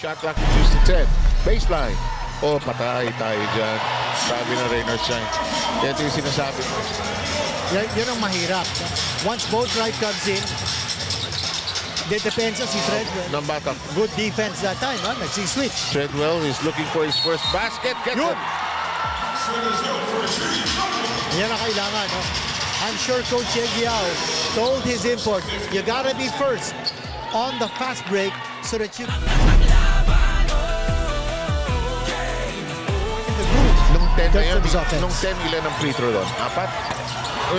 shot clock reduced to 10. Baseline. Oh, patay tayo dyan. Sabi ng Reynolds Shine. Ito yung sinasabi ko. Yan ang mahirap. Once both right comes in, depensa si Treadwell. Ng batang. Good defense that time, ha? Nagsi-switch. Treadwell is looking for his first basket. Gets it. Yan ang kailangan, no? I'm sure Coach Egiao told his import, you gotta be first on the fast break so that you... Nung 10 na yun, nung 10 ilan ang free throw doon? 4?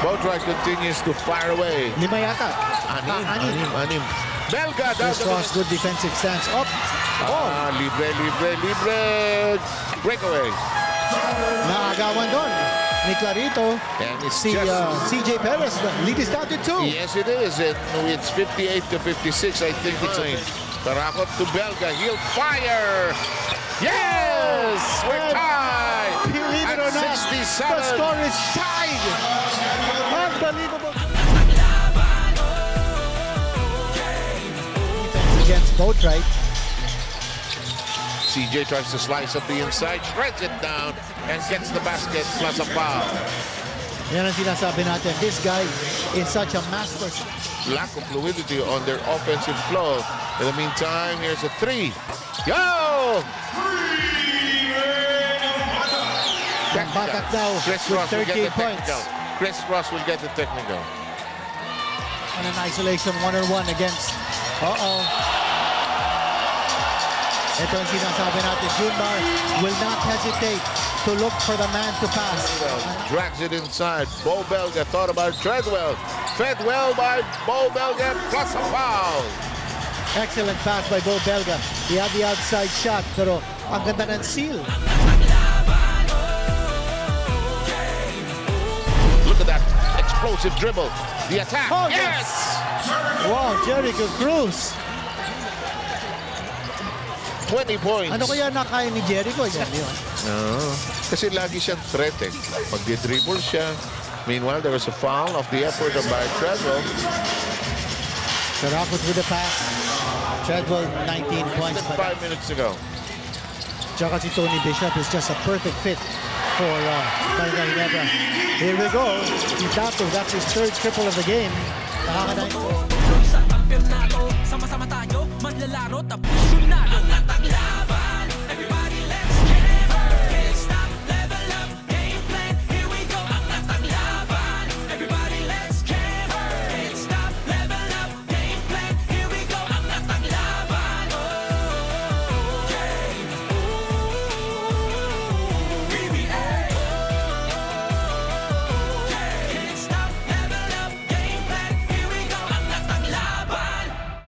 Boatwright continues to fire away. 5 yata. 6. Belga down the Cross, good defensive stance. Up. Libre. Breakaway. Naagawan doon ni Clarito. And it's si CJ Perez. Lead is down to 2. Yes, it is. And it's 58 to 56. I think it's a Tarakot to Belga. He'll fire. Yes! We're tied! Believe it or not, 67. the score is tied! Unbelievable! Defense against Boatwright. CJ tries to slice up the inside, shreds it down, and gets the basket plus a foul. Yan ang sinasabi natin. This guy is such a master. Lack of fluidity on their offensive flow. In the meantime, here's a 3. Go! Batak now with 38 points. Chris Ross will get the technical. On an isolation one-on-one against... Ito ang sinasabi natin. Junmar will not hesitate to look for the man to pass. Drags it inside. Bo Belga thought about Treadwell. Fed well by Bo Belga plus a foul. Excellent pass by Bo Belga. He had the outside shot, pero ang ganda ng seal. Look at that explosive dribble. The attack. Oh, yes! Wow, Jericho Cruz. 20 points. Ano kaya nakaya ni Jericho? Kasi lagi siyang threat eh. Pag-dribble siya. Meanwhile, there was a foul of the effort by Treadwell. Tarakot with the pass. Treadwell, 19 points. 5 minutes ago. Tsaka si Tony Bishop is just a perfect fit for Barangay Ginebra. Here we go. Si Dato, that's his 3rd triple of the game. Nakakadain. Sama-sama tayo, manlalaro, tapos yun na.